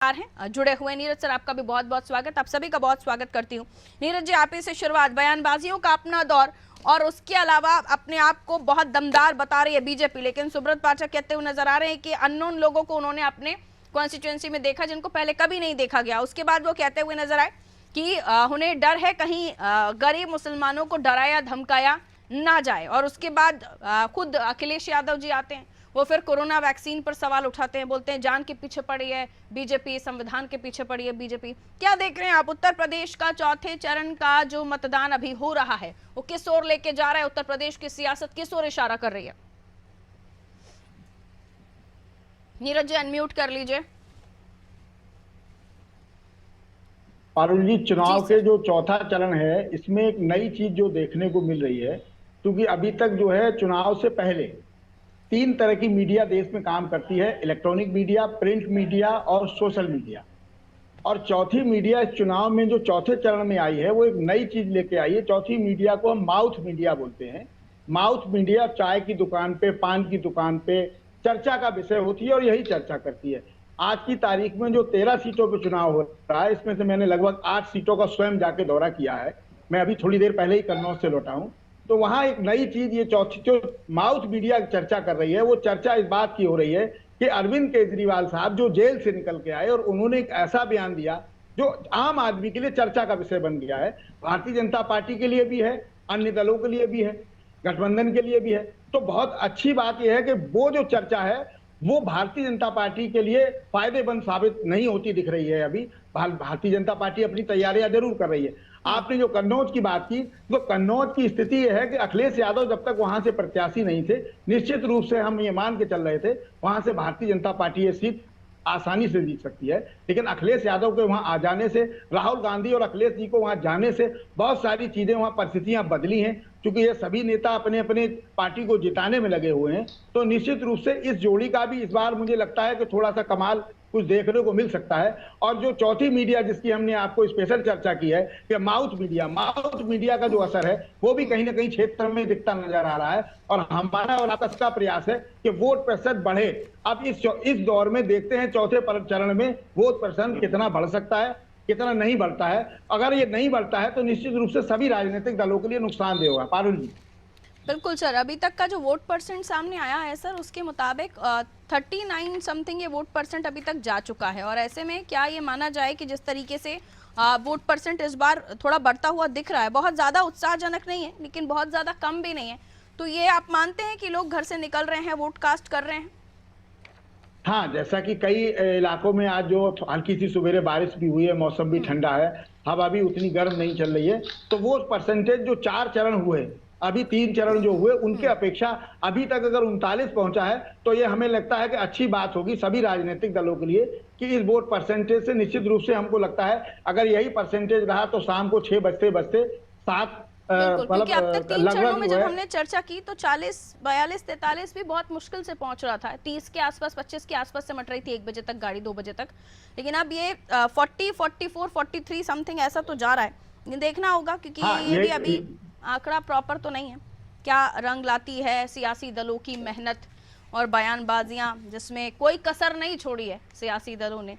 हैं जुड़े हुए। नीरज सर, आपका भी बहुत बहुत स्वागत, आप सभी का बहुत स्वागत करती हूँ। नीरज जी, आप ही से शुरुआत, बयानबाजियों का अपना दौर और उसके अलावा अपने आप को बहुत दमदार बता रही है बीजेपी, लेकिन सुब्रत पाठक कहते हुए नजर आ रहे हैं कि अननोन लोगों को उन्होंने अपने कॉन्स्टिट्यूएंसी में देखा जिनको पहले कभी नहीं देखा गया। उसके बाद वो कहते हुए नजर आए कि उन्हें डर है कहीं गरीब मुसलमानों को डराया धमकाया ना जाए। और उसके बाद खुद अखिलेश यादव जी आते हैं, वो फिर कोरोना वैक्सीन पर सवाल उठाते हैं, बोलते हैं जान के पीछे पड़ी है बीजेपी, संविधान के पीछे पड़ी है बीजेपी। क्या देख रहे हैं आप उत्तर प्रदेश का चौथे चरण का जो मतदान अभी हो रहा है, वो किस ओर लेके जा रहा है? उत्तर प्रदेश की सियासत किस ओर इशारा कर रही है? नीरज जी, अनम्यूट कर लीजिए। पारुल जी, चुनाव के जो चौथा चरण है, इसमें एक नई चीज जो देखने को मिल रही है, क्योंकि अभी तक जो है चुनाव से पहले तीन तरह की मीडिया देश में काम करती है: इलेक्ट्रॉनिक मीडिया, प्रिंट मीडिया और सोशल मीडिया। और चौथी मीडिया इस चुनाव में जो चौथे चरण में आई है, वो एक नई चीज लेके आई है। चौथी मीडिया को हम माउथ मीडिया बोलते हैं। माउथ मीडिया चाय की दुकान पे, पान की दुकान पे चर्चा का विषय होती है और यही चर्चा करती है। आज की तारीख में जो 13 सीटों पर चुनाव हो रहा है, इसमें से मैंने लगभग 8 सीटों का स्वयं जाके दौरा किया है। मैं अभी थोड़ी देर पहले ही कन्नौज से लौटा हूं। तो वहां एक नई चीज, ये चौथी जो माउथ मीडिया चर्चा कर रही है, वो चर्चा इस बात की हो रही है कि अरविंद केजरीवाल साहब जो जेल से निकल के आए और उन्होंने एक ऐसा बयान दिया जो आम आदमी के लिए चर्चा का विषय बन गया है। भारतीय जनता पार्टी के लिए भी है, अन्य दलों के लिए भी है, गठबंधन के लिए भी है। तो बहुत अच्छी बात यह है कि वो जो चर्चा है वो भारतीय जनता पार्टी के लिए फायदेमंद साबित नहीं होती दिख रही है। अभी भारतीय जनता पार्टी अपनी तैयारियां जरूर कर रही है। आपने जो कन्नौज की बात की, तो कन्नौज की स्थिति यह है कि अखिलेश यादव जब तक वहां से प्रत्याशी नहीं थे, निश्चित रूप से हम ये मान के चल रहे थे वहां से भारतीय जनता पार्टी ये सीट आसानी से जीत सकती है। लेकिन अखिलेश यादव के वहां आ जाने से, राहुल गांधी और अखिलेश जी को वहां जाने से बहुत सारी चीजें, वहां परिस्थितियां बदली हैं। क्योंकि ये सभी नेता अपने अपने पार्टी को जिताने में लगे हुए हैं, तो निश्चित रूप से इस जोड़ी का भी इस बार मुझे लगता है कि थोड़ा सा कमाल कुछ देखने को मिल सकता है। और जो चौथी मीडिया जिसकी हमने आपको स्पेशल चर्चा की है कि माउथ मीडिया का जो असर है वो भी कहीं ना कहीं क्षेत्र में दिखता नजर आ रहा है। और हमारा और आपका सबका प्रयास है कि वोट प्रतिशत बढ़े। अब इस दौर में देखते हैं चौथे चरण में वोट प्रतिशत कितना बढ़ सकता है, कितना नहीं बढ़ता है। अगर ये नहीं बढ़ता है तो निश्चित रूप से सभी राजनीतिक दलों के लिए नुकसानदेह होगा। पारुल जी। बिल्कुल सर, अभी तक का जो वोट परसेंट सामने आया है सर, उसके मुताबिक 39 समथिंग ये वोट परसेंट अभी तक जा चुका है। और ऐसे में क्या ये माना जाए कि जिस तरीके से वोट परसेंट इस बार थोड़ा बढ़ता हुआ दिख रहा है, बहुत ज़्यादा उत्साहजनक नहीं है लेकिन बहुत ज़्यादा कम भी नहीं है, तो ये आप मानते हैं कि लोग घर से निकल रहे हैं, वोट कास्ट कर रहे हैं? हाँ, जैसा कि कई इलाकों में आज जो हल्की सी सवेरे बारिश भी हुई है, मौसम भी ठंडा है, हवा भी उतनी गर्म नहीं चल रही है, तो वो परसेंटेज जो 4 चरण हुए, अभी 3 चरण जो हुए, उनके अपेक्षा अभी तक अगर 39 पहुंचा है, तो ये हमें लगता है कि अच्छी बात होगी सभी राजनीतिक दलों के लिए कि इस वोट परसेंटेज से निश्चित रूप से हमको लगता है अगर यही परसेंटेज रहा तो शाम को 6 बजते बजते 7 बिल्कुल, क्योंकि अब तक 3 चरणों में जब हमने लगभग चर्चा की तो 40, 42, 43 भी बहुत मुश्किल से पहुंच रहा था, 30 के आसपास, 25 के आसपास से मट रही थी 1 बजे तक गाड़ी, 2 बजे तक। लेकिन अब ये 40, 44, 43 समथिंग ऐसा तो जा रहा है। ये देखना होगा क्योंकि हाँ, ये भी अभी आंकड़ा प्रॉपर तो नहीं है। क्या रंग लाती है सियासी दलों की मेहनत और बयानबाजियां, जिसमें कोई कसर नहीं छोड़ी है सियासी दलों ने।